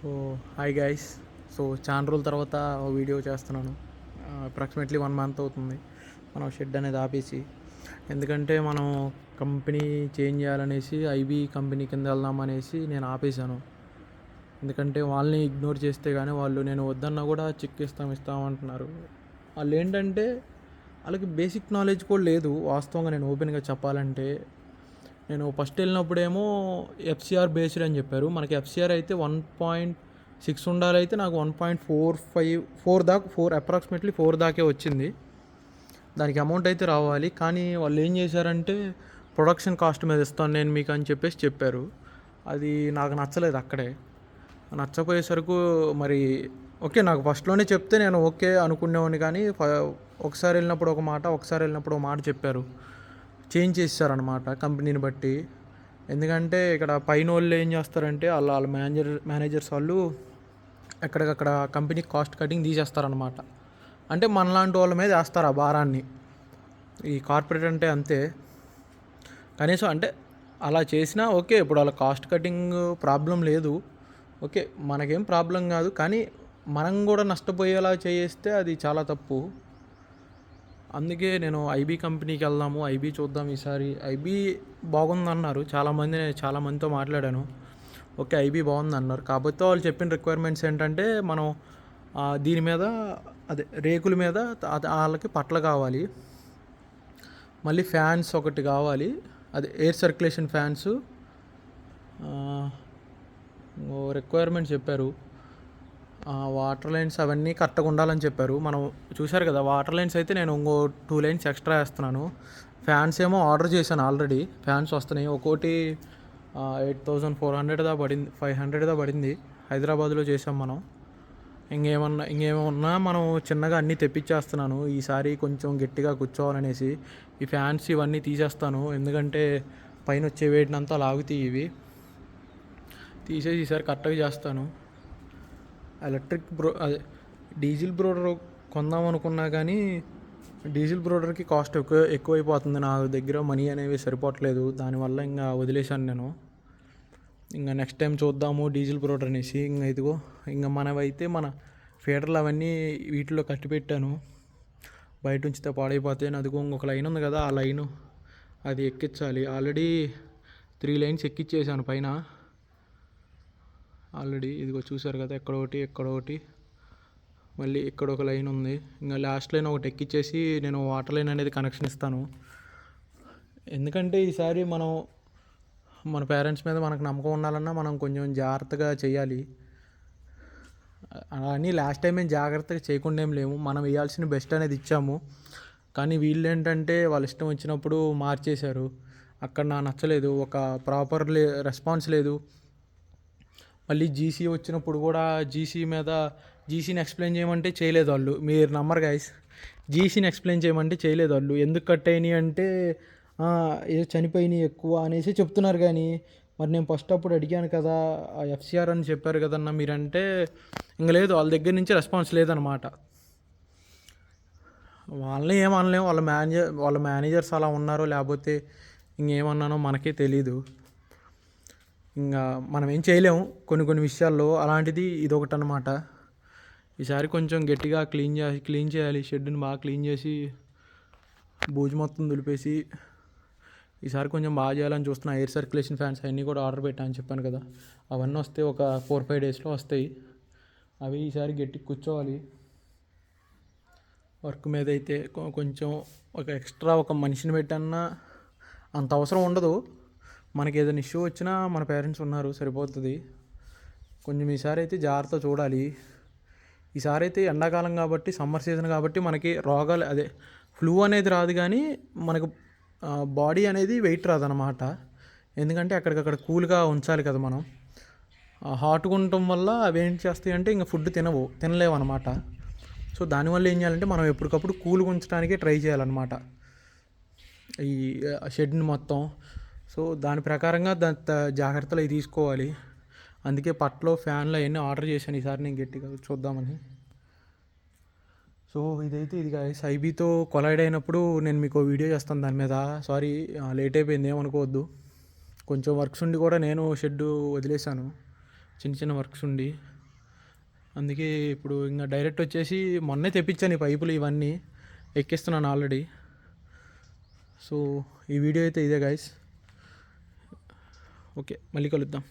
So hi guys. So చాలా రోజుల తర్వాత ఓ వీడియో చేస్తున్నాను. అప్రాక్సిమేట్లీ 1 మంత్ అవుతుంది మనం షెడ్ అనేది ఆపేసి. ఎందుకంటే మనం కంపెనీ చేంజ్ చేయాలనేసి ఐబీ కంపెనీ కింద వెళ్దామనేసి నేను ఆపేశాను. ఎందుకంటే వాళ్ళని ఇగ్నోర్ చేస్తే కానీ వాళ్ళు నేను వద్దన్నా కూడా చెక్ ఇస్తామంటున్నారు. వాళ్ళు ఏంటంటే వాళ్ళకి బేసిక్ నాలెడ్జ్ కూడా లేదు. వాస్తవంగా నేను ఓపెన్గా చెప్పాలంటే నేను ఫస్ట్ వెళ్ళినప్పుడేమో ఎఫ్సిఆర్ బేస్డ్ అని చెప్పారు. మనకి ఎఫ్సిఆర్ అయితే 1.6 ఉండాలైతే నాకు 1.45 దాకా అప్రాక్సిమేట్లీ 4 దాకే వచ్చింది. దానికి అమౌంట్ అయితే రావాలి. కానీ వాళ్ళు ఏం చేశారంటే ప్రొడక్షన్ కాస్ట్ మీద ఇస్తాను నేను మీకు అని చెప్పారు. అది నాకు నచ్చలేదు. అక్కడే నచ్చపోయేసరికి మరి ఓకే, నాకు ఫస్ట్లోనే చెప్తే నేను ఓకే అనుకునేవాడిని. కానీ ఒకసారి వెళ్ళినప్పుడు ఒక మాట, ఒకసారి వెళ్ళినప్పుడు ఒక మాట చెప్పారు. చేంజ్ చేశారనమాట కంపెనీని బట్టి. ఎందుకంటే ఇక్కడ పైన వాళ్ళు ఏం చేస్తారంటే వాళ్ళ మేనేజర్స్ వాళ్ళు ఎక్కడికక్కడ కంపెనీ కాస్ట్ కటింగ్ తీసేస్తారనమాట. అంటే మనలాంటి వాళ్ళ మీద వేస్తారు ఆ భారాన్ని. ఈ కార్పొరేట్ అంటే అంతే. కనీసం అంటే అలా చేసినా ఓకే, ఇప్పుడు వాళ్ళ కాస్ట్ కటింగ్ ప్రాబ్లం లేదు, ఓకే, మనకేం ప్రాబ్లం కాదు. కానీ మనం కూడా నష్టపోయేలా చేస్తే అది చాలా తప్పు. అందుకే నేను ఐబీ కంపెనీకి వెళ్దాము, ఐబీ చూద్దాం ఈసారి. ఐబీ బాగుందన్నారు చాలామందితో మాట్లాడాను. ఓకే, ఐబీ బాగుంది అన్నారు. కాకపోతే వాళ్ళు చెప్పిన రిక్వైర్మెంట్స్ ఏంటంటే మనం దీని మీద అదే రేకుల మీద వాళ్ళకి పట్ల కావాలి, మళ్ళీ ఫ్యాన్స్ ఒకటి కావాలి, అదే ఎయిర్ సర్క్యులేషన్ ఫ్యాన్స్ రిక్వైర్మెంట్స్ చెప్పారు. వాటర్ లైన్స్ అవన్నీ కరెక్ట్గా ఉండాలని చెప్పారు. మనం చూశారు కదా, వాటర్ లైన్స్ అయితే నేను ఇంకో 2 లైన్స్ ఎక్స్ట్రా వేస్తున్నాను. ఫ్యాన్స్ ఏమో ఆర్డర్ చేశాను ఆల్రెడీ. ఫ్యాన్స్ వస్తున్నాయి. ఒక్కోటి 8,400 పడింది, 500 పడింది. హైదరాబాద్లో చేసాం మనం. ఇంకేమన్నా మనం చిన్నగా అన్నీ తెప్పించేస్తున్నాను. ఈసారి కొంచెం గట్టిగా కూర్చోవాలనేసి ఈ ఫ్యాన్స్ ఇవన్నీ తీసేస్తాను. ఎందుకంటే పైన వచ్చే వేడినంతా లాగుతాయి. ఇవి తీసేసి ఈసారి కరెక్ట్గా చేస్తాను. అదే డీజిల్ బ్రోడర్ కొందాం అనుకున్నా కానీ డీజిల్ బ్రోడర్కి కాస్ట్ ఎక్కువైపోతుంది. నా దగ్గర మనీ అనేవి సరిపోవట్లేదు. దానివల్ల ఇంకా వదిలేశాను నేను. ఇంకా నెక్స్ట్ టైం చూద్దాము డీజిల్ బ్రోడర్ అనేసి. ఇంకా ఇదిగో ఇంకా మనవైతే మన ఫీడర్లు అవన్నీ వీటిలో కట్టిపెట్టాను. బయట ఉంచితే పాడైపోతాయి. అదిగో ఇంకొక లైన్ ఉంది కదా, ఆ లైను అది ఎక్కించాలి. ఆల్రెడీ 3 లైన్స్ ఎక్కించేసాను పైన ఆల్రెడీ. ఇదిగో చూసారు కదా, ఎక్కడొకటి మళ్ళీ ఇక్కడ ఒక లైన్ ఉంది. ఇంకా లాస్ట్ లైన్ ఒకటి ఎక్కిచ్చేసి నేను వాటర్ లైన్ అనేది కనెక్షన్ ఇస్తాను. ఎందుకంటే ఈసారి మన పేరెంట్స్ మీద మనకు నమ్మకం ఉండాలన్నా మనం కొంచెం జాగ్రత్తగా చేయాలి. అని లాస్ట్ టైం మేము జాగ్రత్తగా చేయకుండా ఏం లేము. మనం వేయాల్సిన బెస్ట్ అనేది ఇచ్చాము. కానీ వీళ్ళు ఏంటంటే వాళ్ళ ఇష్టం వచ్చినప్పుడు మార్చేశారు. అక్కడ నాకు నచ్చలేదు. ఒక ప్రాపర్ రెస్పాన్స్ లేదు. మళ్ళీ జీసీ వచ్చినప్పుడు కూడా జీసీని ఎక్స్ప్లెయిన్ చేయమంటే చేయలేదు వాళ్ళు. మీరు నమ్మరు గైస్, జీసీని ఎక్స్ప్లెయిన్ చేయమంటే చేయలేదు వాళ్ళు. ఎందుకు కట్ అయినాయి అంటే ఏదో చనిపోయినాయి ఎక్కువ అనేసి చెప్తున్నారు. కానీ మరి నేను ఫస్ట్ అప్పుడు అడిగాను కదా, ఎఫ్సిఆర్ అని చెప్పారు కదన్నా మీరంటే, ఇంక లేదు, వాళ్ళ దగ్గర నుంచి రెస్పాన్స్ లేదనమాట. వాళ్ళని ఏమనలేము. వాళ్ళ మేనేజర్స్ అలా ఉన్నారో లేకపోతే ఇంకేమన్నానో మనకే తెలీదు. ఇంకా మనం ఏం చేయలేము కొన్ని విషయాల్లో. అలాంటిది ఇదొకటి అనమాట. ఈసారి కొంచెం గట్టిగా క్లీన్ చేయాలి. షెడ్ని బాగా క్లీన్ చేసి బూజు మొత్తం దులిపేసి ఈసారి కొంచెం బాగా చేయాలని చూస్తున్నా. ఎయిర్ సర్క్యులేషన్ ఫ్యాన్స్ అవన్నీ కూడా ఆర్డర్ పెట్టాను చెప్పాను కదా, అవన్నీ వస్తే ఒక 4-5 డేస్లో వస్తాయి. అవి ఈసారి గట్టిగా కూర్చోవాలి. వర్క్ మీద అయితే కొంచెం ఎక్స్ట్రా ఒక మనిషిని పెట్టన్నా అంత అవసరం ఉండదు. మనకి ఏదైనా ఇష్యూ వచ్చినా మన పేరెంట్స్ ఉన్నారు, సరిపోతుంది. కొంచెం ఈసారి అయితే జాగ్రత్త చూడాలి. ఈసారి అయితే ఎండాకాలం కాబట్టి, సమ్మర్ సీజన్ కాబట్టి మనకి రోగాలు అదే ఫ్లూ అనేది రాదు. కానీ మనకు బాడీ అనేది వెయిట్ రాదనమాట. ఎందుకంటే అక్కడికక్కడ కూల్గా ఉంచాలి కదా మనం. హాట్గా ఉండటం వల్ల అవి ఏం చేస్తాయి అంటే ఇంకా ఫుడ్ తినలేవు అనమాట. సో దానివల్ల ఏం చేయాలంటే మనం ఎప్పటికప్పుడు కూల్గా ఉంచడానికే ట్రై చేయాలన్నమాట ఈ షెడ్ని మొత్తం. సో దాని ప్రకారంగా జాగ్రత్తలు అవి తీసుకోవాలి. అందుకే పట్లో ఫ్యాన్లు అవన్నీ ఆర్డర్ చేశాను ఈసారి నేను గట్టిగా చూద్దామని. సో ఇది గైస్, ఐబీతో కొలైడ్ అయినప్పుడు నేను మీకు వీడియో చేస్తాను దాని మీద. సారీ లేట్ అయిపోయింది, ఏమనుకోవద్దు. కొంచెం వర్క్స్ ఉండి కూడా నేను షెడ్ వదిలేశాను. చిన్న చిన్న వర్క్స్ ఉండి, అందుకే ఇప్పుడు ఇంకా డైరెక్ట్ వచ్చేసి మొన్నే తెప్పించాను ఈ పైపులు ఇవన్నీ ఎక్కిస్తున్నాను ఆల్రెడీ. సో ఈ వీడియో అయితే ఇదే గైస్. ఓకే, మళ్ళీ కలుద్దాం.